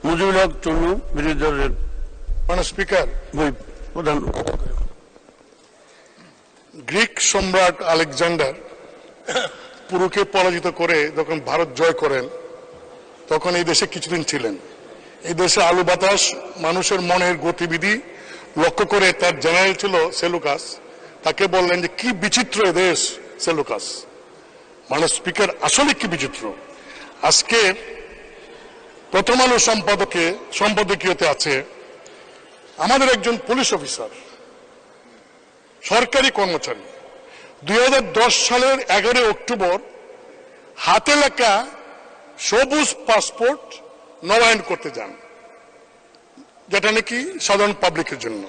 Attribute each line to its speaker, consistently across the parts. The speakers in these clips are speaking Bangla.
Speaker 1: মুজিবুল হক চন্নু, বিরোধী দলের
Speaker 2: স্পিকার,
Speaker 1: প্রধান।
Speaker 2: গ্রিক সম্রাট আলেকজান্ডার পুরুকে পরাজিত করে যখন ভারত জয় করেন তখন এই দেশে কিছুদিন ছিলেন। এই দেশে আলু বাতাস, মানুষের মনের গতিবিধি লক্ষ্য করে তার জেনারেল ছিল সেলুকাস, তাকে বললেন যে কি বিচিত্র দেশ সেলুকাস। স্পিকার, আসলে কি বিচিত্র। আজকে প্রথম আলো সম্পাদকীয়তে আছে আমাদের একজন পুলিশ অফিসার, সরকারি কর্মচারী, 2010 সালের 11 অক্টোবর হাতে লেখা সবুজ পাসপোর্ট নবায়ন করতে যান, যেটা নাকি সাধারণ পাবলিকের জন্য।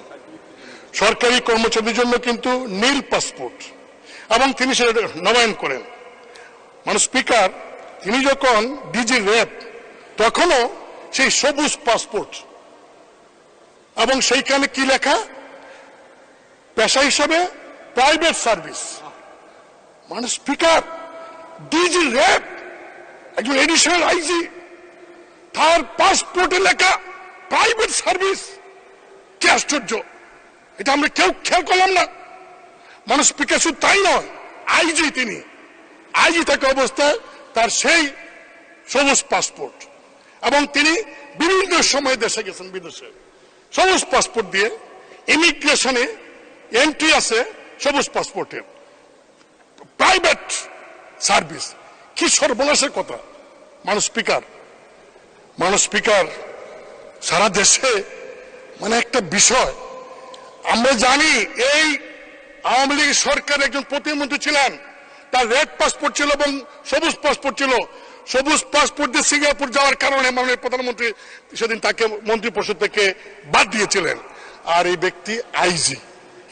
Speaker 2: সরকারি কর্মচারীদের জন্য কিন্তু নীল পাসপোর্ট, এবং তিনি সেটা নবায়ন করেন। স্পিকার, তিনি যখন ডিজি র্যাব তখনও সেই সবুজ পাসপোর্ট, এবং সেইখানে কি লেখা, পেশা হিসাবে private service. Speaker, DG RAB একজন এডিশনাল আইজি, তার পাসপোর্টে লেখা প্রাইভেট সার্ভিস। কি আশ্চর্য, এটা আমরা কেউ খেয়াল করলাম না। স্পিকার, শুধু তাই নয়, আইজি, তিনি আইজি থাকা অবস্থায় তার সেই সবুজ পাসপোর্ট, এবং তিনি বিভিন্ন সময় দেশে গেছেন, বিদেশে সবুজ পাসপোর্ট দিয়ে। ইমিগ্রেশনে এন্ট্রি আছে সবুজ পাসপোর্টের, প্রাইভেট সার্ভিস। কি সর্বনাশের কথা। স্পিকার, সারা দেশে একটা বিষয় আমরা জানি, এই আওয়ামী লীগ সরকার একজন প্রতিমন্ত্রী ছিলেন, তার রেড পাসপোর্ট ছিল এবং সবুজ পাসপোর্ট ছিল। সবুজ পাসপোর্ট দিয়ে সিঙ্গাপুর যাওয়ার কারণে মাননীয় প্রধানমন্ত্রী সেদিন তাকে মন্ত্রী পরিষদ থেকে বাদ দিয়েছিলেন। আর এই ব্যক্তি আইজি,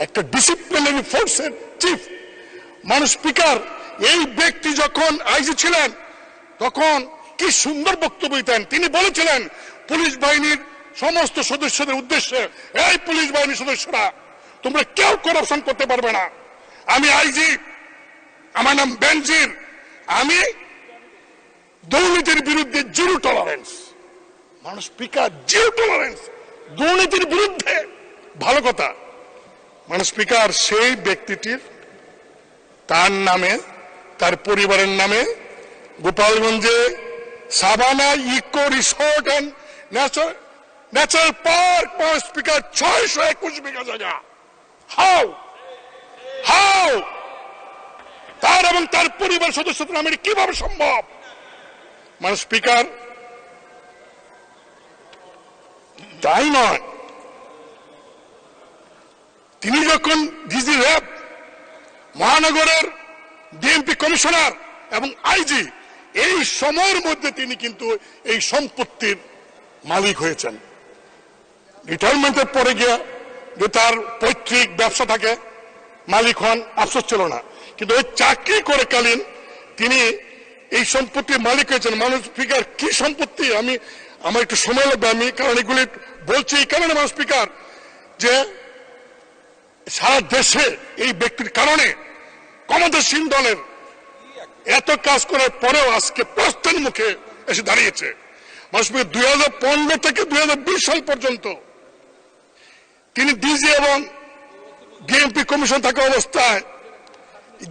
Speaker 2: একটা ডিসিপ্লিনারি ফোর্সের চিফ। স্পিকার, এই ব্যক্তি যখন আইজি ছিলেন তখন কি সুন্দর বক্তব্য দিতেন। তিনি বলেছিলেন পুলিশ বাহিনীর সমস্ত সদস্যদের উদ্দেশ্যে, এই পুলিশ বাহিনীর সদস্যরা, তোমরা কেউ করাপশন করতে পারবে না। আমি আইজি, আমার নাম বেনজির, আমি দুর্নীতির বিরুদ্ধে zero tolerance. Speaker, zero tolerance দুর্নীতির বিরুদ্ধে, ভালো কথা। স্পিকার, সেই ব্যক্তিটির তার নামে, তার পরিবারের নামে গোপালগঞ্জে Savanna eco resort and natural park, speaker, 621 বিঘা জায়গা। হাউ তার এবং তার পরিবার সদস্যদের নামে কিভাবে সম্ভব? স্পিকার, তাই নয়, তিনি যখন ডিজি র্যাব, মহানগরের ডিএমপি কমিশনার এবং আইজি, এই সময়ের মধ্যে তিনি কিন্তু এই সম্পত্তির মালিক হয়েছেন। রিটায়ারমেন্টের পরে গিয়ে যে তার পৈতৃক ব্যবসা থাকে, মালিক হন, আফসোস ছিল না, কিন্তু ওই চাকরি করে কালীন তিনি এই সম্পত্তির মালিক হয়েছেন। স্পিকার, কি সম্পত্তি, আমার একটু সময় লাগবে, আমি কারণ এগুলি বলছি এই কারণে স্পিকার, যে সারা দেশে এই ব্যক্তির কারণে ক্ষমতাসীন দলের এত কাজ করার পরেও আজকে প্রস্থান মুখে এসে দাঁড়িয়েছে। 2015 থেকে 2020 সাল পর্যন্ত তিনি ডিজি এবং ডিএমপি কমিশন থাকা অবস্থায়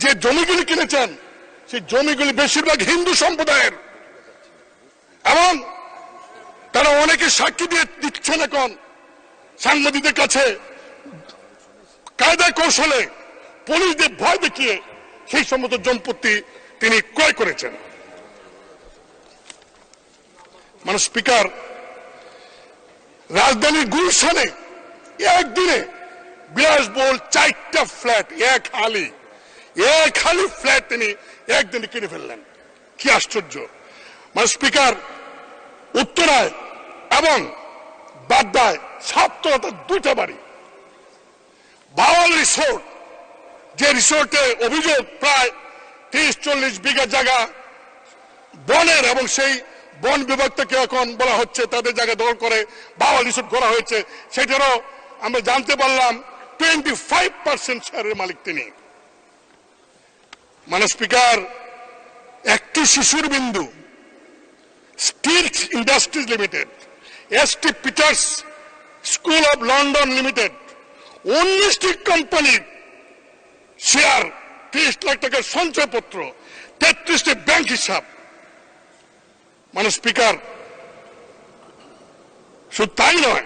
Speaker 2: যে জমিগুলি কিনেছেন, সেই জমিগুলি বেশিরভাগ হিন্দু সম্প্রদায়ের, এবং তারা অনেকে সাক্ষী দিয়ে দিচ্ছেন এখন সাংবাদিকদের কাছে, কায়দায় কৌশলে পুলিশদের ভয় দেখিয়ে সেই সমস্ত সম্পত্তি তিনি ক্রয় করেছেন। স্পিকার, রাজধানীর গুলশানে একদিনে বিলাসবহুল 4টা ফ্ল্যাট, এক হালি ফ্ল্যাট তিনি একদিনে কিনে ফেললেন। কি আশ্চর্য। স্পিকার, উত্তরায় এবং বাড্ডায় 2টা বাড়ি। বাওয়াল রিসোর্ট, যে রিসোর্টে অভিযোগ প্রায় 30-40 বিঘা জায়গা বনের, এবং সেই বন বিভাগ থেকে এখন বলা হচ্ছে তাদের জায়গা দখল করে বাওয়াল রিসোর্ট করা হয়েছে, সেটারও আমরা জানতে পারলাম 25% শেয়ারের মালিক তিনি। স্পিকার, একটি শিশুর বিন্দু steel industries limited ST Peter's school of London limited 19টি কোম্পানির শেয়ার, 30 লাখ টাকার সঞ্চয়পত্র, 33টি ব্যাংক হিসাব। মানে স্পিকার, শুধু তাই নয়,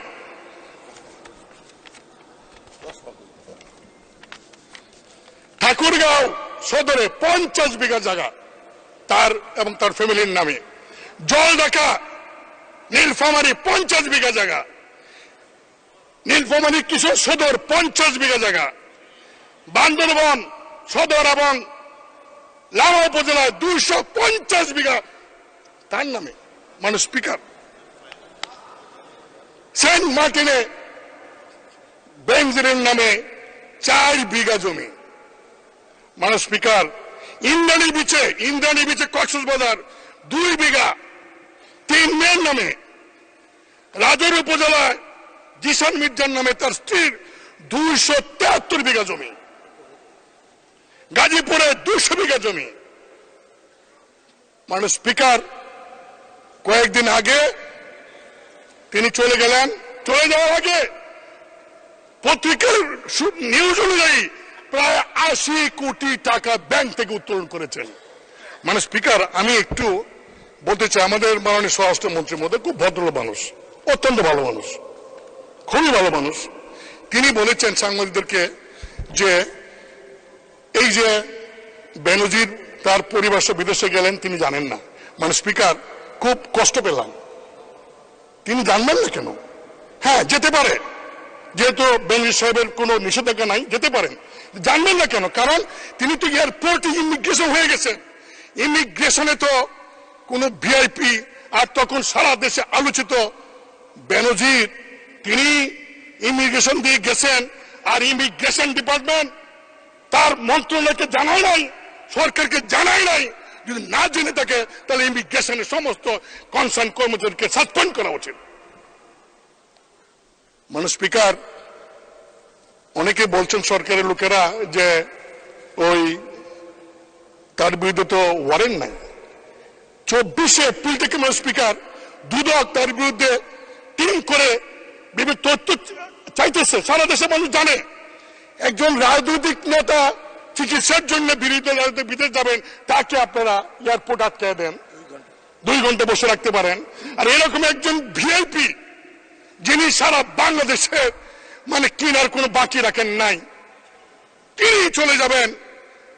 Speaker 2: ঠাকুরগাঁও সদরে 50 বিঘা জায়গা তার এবং তার ফ্যামিলির নামে। জলঢাকা নীলফামারী 50 বিঘা জায়গা, নীলফামারী কিশোর সদর 50 বিঘা জায়গা, বান্দরবান সদর এবং লামা উপজেলায় 250 বিঘা তার নামে। মানে স্পিকার, সেন্ট মার্টিনে বেনজিরের নামে 4 বিঘা জমি। মানে স্পিকার, ইন্দ্রাণী বিচে কক্সবাজার 2 বিঘা 3 মেয়ের নামে। রাজৌর উপজেলায় জিসান মির্জার নামে তার স্ত্রীর 273 বিঘা জমি। গাজীপুরে 200 বিঘা জমি। মানে স্পিকার, কয়েকদিন আগে তিনি চলে গেলেন। চলে যাওয়ার আগে পত্রিকার নিউজ অনুযায়ী প্রায় 80 কোটি টাকা ব্যাংক থেকে উত্তোলন করেছেন। মানে স্পিকার, আমি একটু বলতে চাই, আমাদের মাননীয় স্বরাষ্ট্রমন্ত্রীর মধ্যে খুব ভদ্র মানুষ, অত্যন্ত ভালো মানুষ, খুবই ভালো মানুষ। তিনি বলেছেন সাংবাদিকদেরকে যে এই যে বেনজির তার পরিবার সহ বিদেশে গেলেন তিনি জানেন না। মানে স্পিকার, খুব কষ্ট পেলাম। তিনি জানবেন না কেন? হ্যাঁ, যেতে পারে, যেহেতু বেনজির সাহেবের কোনো নিষেধাজ্ঞা নাই, যেতে পারেন। জানবেন না কেন? কারণ তিনি তো এয়ারপোর্টে ইমিগ্রেশন হয়ে গেছেন। ইমিগ্রেশনে তো কোনো ভিআইপি, আর তখন সারা দেশে আলোচিত বেনজির, তিনি ইমিগ্রেশন দিয়ে গেছেন, আর ইমিগ্রেশন ডিপার্টমেন্ট তার মন্ত্রণালয়কে জানায় নাই, সরকারকে জানায় নাই। যদি না জেনে থাকে তাহলে ইমিগ্রেশনের সমস্ত কনসার্ন কর্মচারীকে সাসপেন্ড করা উচিত। মানে স্পিকার, অনেকে বলছেন সরকারের লোকেরা যে ওই তার বিরুদ্ধে তো ওয়ারেন্ট নাই। 24 এপ্রিল থেকে মানে স্পিকার, দুদক তার বিরুদ্ধে টিম করে বিভিন্ন তথ্য চাইতেছে। সারা দেশে মানুষ জানে একজন রাজনৈতিক নেতা চিকিৎসার জন্য বিদেশ যাবেন, তাকে আপনারা এয়ারপোর্ট আটকে দেন, 2 ঘন্টা বসে রাখতে পারেন। আর এরকম একজন ভিআইপি যিনি সারা বাংলাদেশের মানে কিনার কোনো বাকি রাখেন নাই, তিনি চলে যাবেন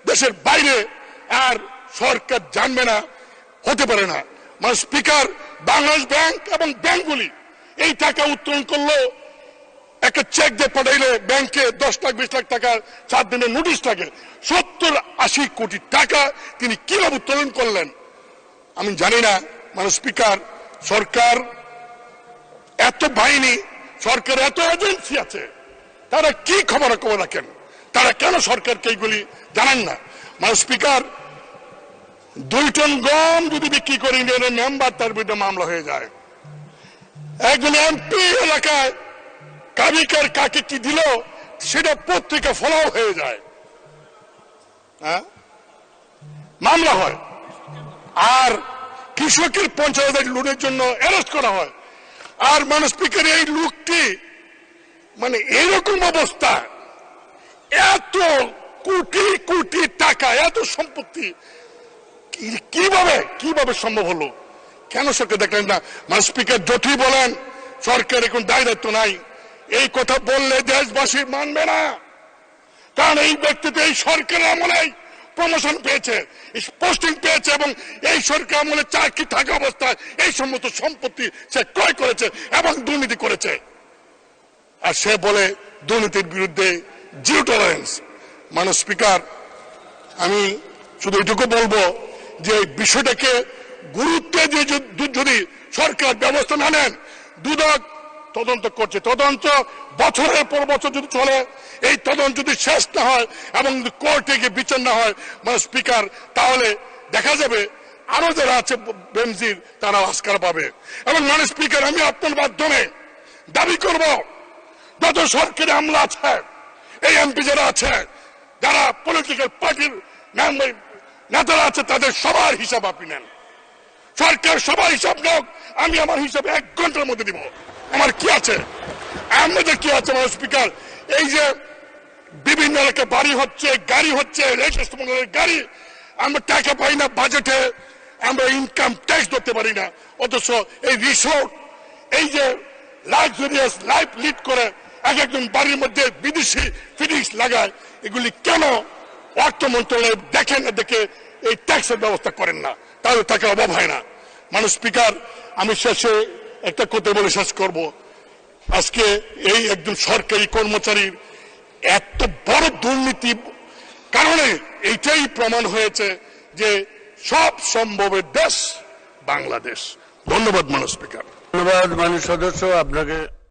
Speaker 2: দেশের বাইরে, আর সরকার জানবে না, হতে পারে না। মানে স্পিকার, বাংলাদেশ ব্যাংক এবং ব্যাংকগুলি এই টাকা উত্তোলন করলো, একটা চেক দিয়ে পাঠাইলে ব্যাংকে 10 লাখ 20 লাখ টাকা 7 দিনের নোটিশ থাকে। 70-80 কোটি টাকা তিনি কিভাবে উত্তোলন করলেন আমি জানি না। মানে স্পিকার, সরকার এত বাহিনী, সরকার এত এজেন্সি আছে, তারা কি খবর রাখেন? তারা কেন সরকারকে এইগুলি জানান না? মানে স্পিকার, 2 টন গম যদি বিক্রি করে ইউনিয়নের মেম্বার, তার বিরুদ্ধে মামলা হয়ে যায়। একজন এমপি এলাকায় কাবিকার কাকে কি দিল সেটা পত্রিকা ফলাও হয়ে যায়, হ্যাঁ, মামলা হয়। আর কৃষকের 50,000 লোনের জন্য অ্যারেস্ট করা হয়। আর মানে স্পিকার, এই লোকটি মানে এরকম অবস্থা, এত কোটি কোটি টাকা, এত সম্পত্তি কিভাবে সম্ভব হলো? কেন সরকার দেখলেন না? মানে স্পিকার, যতই বলেন সরকার এখন দায় দায়িত্ব নাই, এই কথা বললে দেশবাসী মানবে না। কারণ এই ব্যক্তি তো এই সরকারের আমলে প্রমোশন পেয়েছে, পোস্টিং পেয়েছে, এবং এই সরকার আমলে চাকরি থাকা অবস্থায় এই সমস্ত সম্পত্তি সে ক্রয় করেছে এবং দুর্নীতি করেছে। আর সে বলে দুর্নীতির বিরুদ্ধে জিরো টলারেন্স। মানে স্পিকার, আমি শুধু এটুকু বলবো যে এই বিষয়টাকে গুরুত্ব দিয়ে যদি সরকার ব্যবস্থা না নেন, দুদক তদন্ত করছে, তদন্ত বছরের পর বছর যদি চলে, এই তদন্ত যদি শেষ না হয় এবং কোর্টে গিয়ে বিচার না হয়, মানে স্পিকার, তাহলে দেখা যাবে আরো যারা আছে বেনজির তারা আস্কার পাবে। এবং মানে স্পিকার, আমি আপনার মাধ্যমে দাবি করব, যত সরকারি আমলা আছে, এই এমপি যারা আছে, যারা পলিটিক্যাল পার্টির নেতারা আছে, তাদের সবার হিসাব আপনি নেন। সরকার সবার হিসাব লোক, আমি আমার হিসাব 1 ঘন্টার মধ্যে দিব। আমার কি আছে, আমাদের কি আছে? মানে স্পিকার, এই যে বিভিন্ন এলাকায় বাড়ি হচ্ছে, গাড়ি হচ্ছে, রেজিস্ট্রেশন গাড়ি, আমরা টাকা পাই না বাজেটে, আমরা ইনকাম ট্যাক্স ধরতে পারি না, অথচ এই রিসোর্ট, এই যে লাক্সারিয়াস লাইফ লিড করে এক একজন বাড়ির মধ্যে বিদেশি ফিনিশ লাগায়, এগুলি কেন অর্থ মন্ত্রণালয় দেখেন না, দেখে এই ট্যাক্সের ব্যবস্থা করেন না? তাহলে টাকা অভাব হয় না। মানুষ স্পিকার, আমি শেষে একটা কথা বলে শেষ করব। আজকে এই একজন সরকারি কর্মচারীর এত বড় দুর্নীতি কারণে এইটাই প্রমাণ হয়েছে যে সব সম্ভবের দেশ বাংলাদেশ। ধন্যবাদ মাননীয় স্পিকার।
Speaker 1: ধন্যবাদ মাননীয় সদস্য আপনাকে।